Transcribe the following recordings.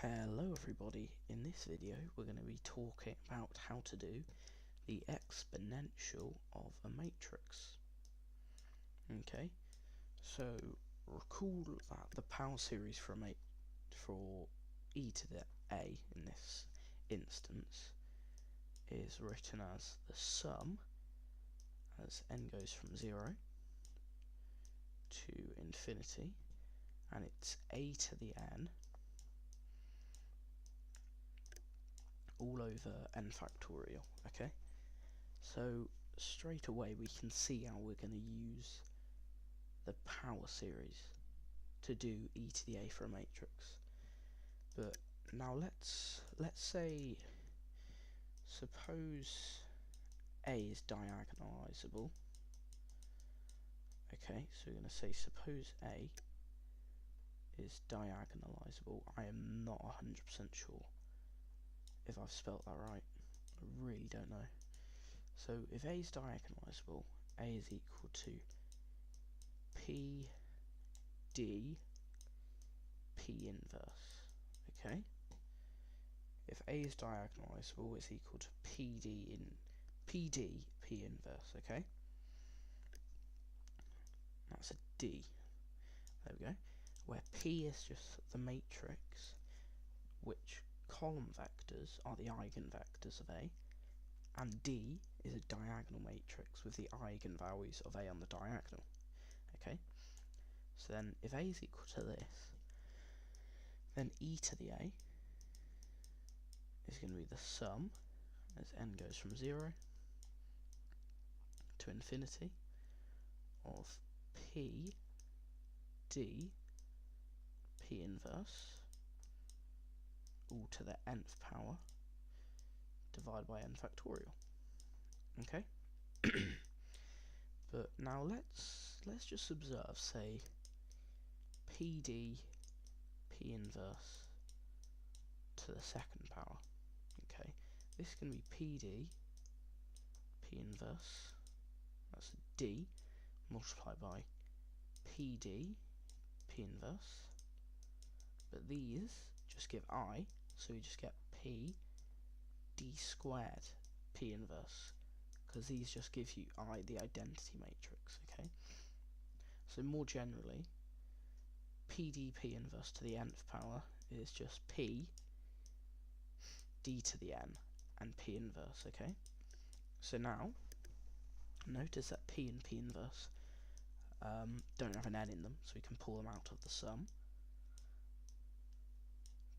Hello everybody, in this video we're going to be talking about how to do the exponential of a matrix. Okay, so recall that the power series for e to the a in this instance is written as the sum as n goes from 0 to infinity, and it's a to the n all over n factorial. Okay, so straight away we can see how we're going to use the power series to do e to the a for a matrix. But now let's say, suppose a is diagonalisable. Okay, so we're going to say suppose a is diagonalisable. I am not 100% sure if I've spelt that right. I really don't know. So if a is diagonalisable, a is equal to p d p inverse. Okay, if a is diagonalisable, it's equal to p d p inverse. Okay, that's a d. There we go. Where p is just the matrix, which column vectors are the eigenvectors of a, and d is a diagonal matrix with the eigenvalues of a on the diagonal. Okay, so then if a is equal to this, then e to the a is going to be the sum as n goes from 0 to infinity of p d p inverse all to the nth power divided by n factorial. Okay, but now let's just observe, say PD p inverse to the second power. Okay, this is going to be PD p inverse, that's d, multiplied by PD p inverse, but these just give I, so we just get p d squared p inverse, because these just give you I, the identity matrix. Okay, so more generally, PD p inverse to the nth power is just p d to the n and p inverse. Okay, so now notice that p and p inverse don't have an n in them, so we can pull them out of the sum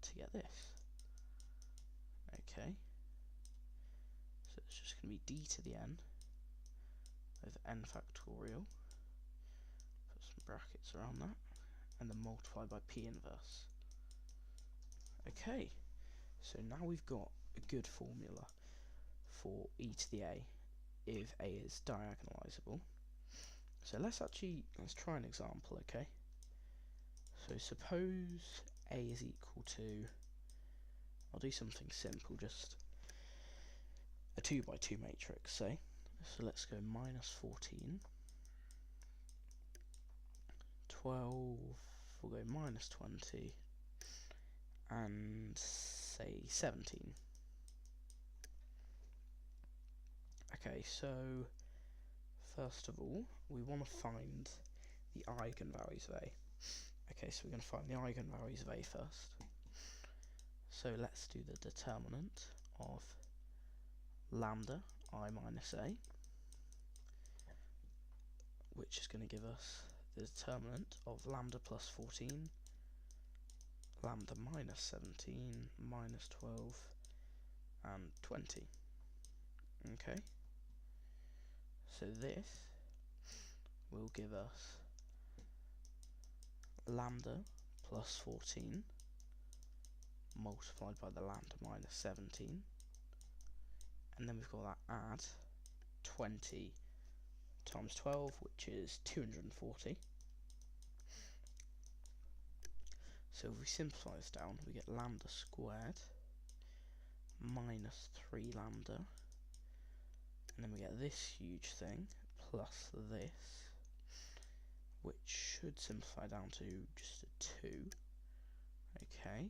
to get this. Okay, so it's just going to be d to the n over n factorial, put some brackets around that, and then multiplied by p inverse. Okay, so now we've got a good formula for e to the a if a is diagonalisable. So let's try an example. Okay, so suppose a is equal to, I'll do something simple, just a 2 by 2 matrix, say. So let's go minus 14, 12, we'll go minus 20, and say 17. Okay, so first of all, we want to find the eigenvalues of a. Okay, so we're going to find the eigenvalues of a first. So let's do the determinant of lambda I minus a, which is going to give us the determinant of lambda plus 14, lambda minus 17, minus 12, and 20. Okay, so this will give us lambda plus 14 multiplied by the lambda minus 17, and then we've got that add 20 times 12, which is 240. So if we simplify this down, we get lambda squared minus 3 lambda, and then we get this huge thing plus this, which should simplify down to just a 2. Okay,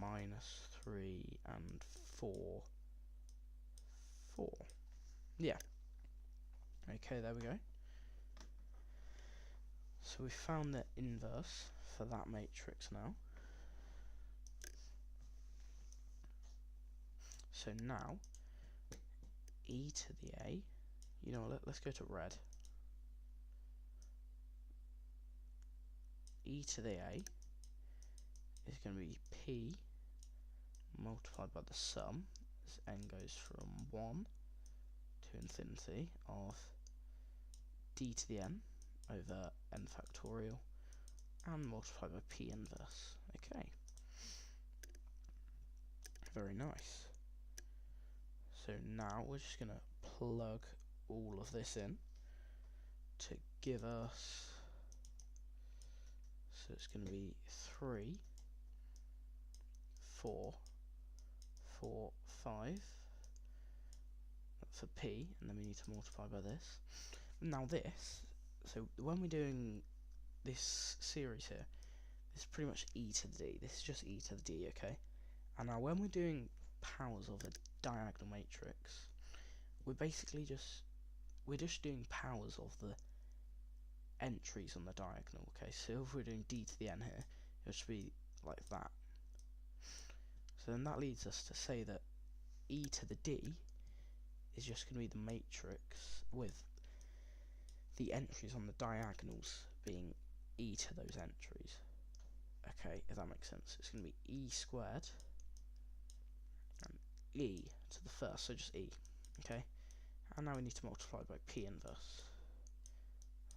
minus 3 and 4, 4. Yeah. Okay, there we go. So we found the inverse for that matrix now. So now, e to the a, you know, let's go to red. E to the a is going to be p multiplied by the sum, as n goes from 1 to infinity, of d to the n over n factorial, and multiplied by p inverse. Okay. Very nice. So now we're just going to plug all of this in to give us, so it's going to be 3, 4, 4, 5 for p, and then we need to multiply by this. Now this, so when we're doing this series here, this is pretty much e to the d. This is just e to the d, okay? And now when we're doing powers of a diagonal matrix, we're just doing powers of the entries on the diagonal, okay? So if we're doing d to the n here, it should be like that. So then that leads us to say that e to the d is just going to be the matrix with the entries on the diagonals being e to those entries. Okay, if that makes sense. It's going to be e squared and e to the first, so just e. Okay, and now we need to multiply by p inverse.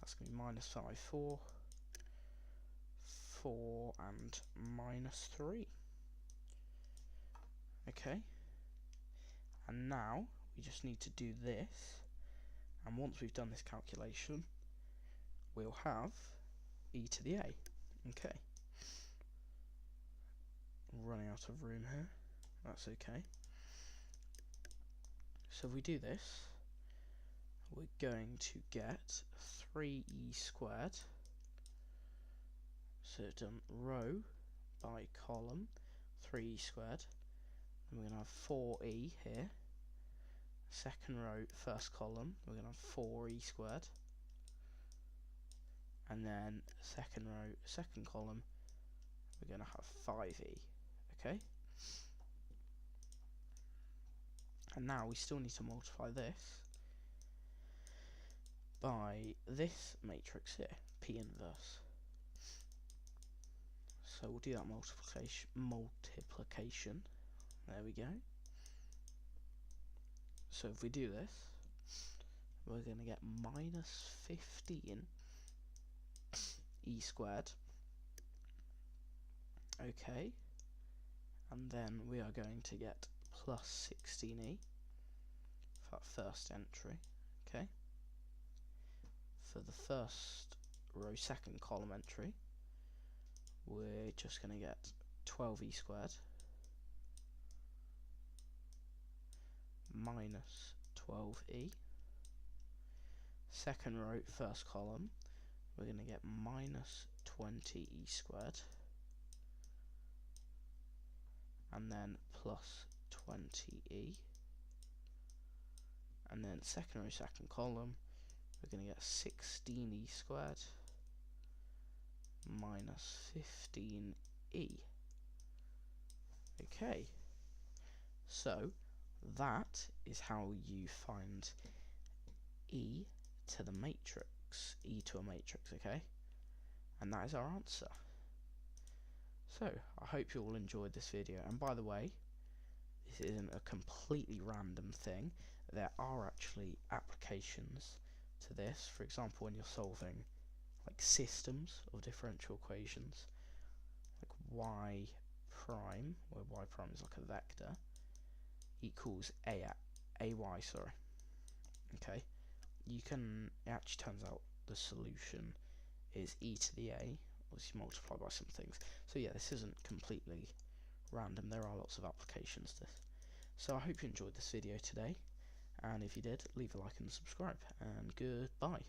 That's going to be minus 5, 4, 4, and minus 3. Okay, and now we just need to do this, and once we've done this calculation, we'll have e to the a. Okay, running out of room here, that's okay. So if we do this, we're going to get 3e squared, so it's done row by column, 3e squared, and we're going to have 4e here, second row, first column, we're going to have 4e squared, and then second row, second column, we're going to have 5e, okay? And now we still need to multiply this by this matrix here, P inverse. So we'll do that multiplication. There we go. So if we do this, we're going to get minus 15 e squared. Okay. And then we are going to get plus 16e for that first entry. Okay. For the first row, second column entry, we're just going to get 12e squared minus 12e. Second row, first column, we're going to get minus 20e squared, and then plus 20e. And then second row, second column, we're going to get 16e squared minus 15e. Okay, so that is how you find e to the matrix, e to a matrix, okay? And that is our answer. So, I hope you all enjoyed this video, and by the way, this isn't a completely random thing. There are actually applications to this. For example, when you're solving like systems of differential equations, like y prime, where y prime is like a vector, equals ay, sorry. Okay, it actually turns out the solution is e to the a, obviously multiplied by some things. So yeah, this isn't completely random, there are lots of applications to this. So I hope you enjoyed this video today, and if you did, leave a like and subscribe, and goodbye.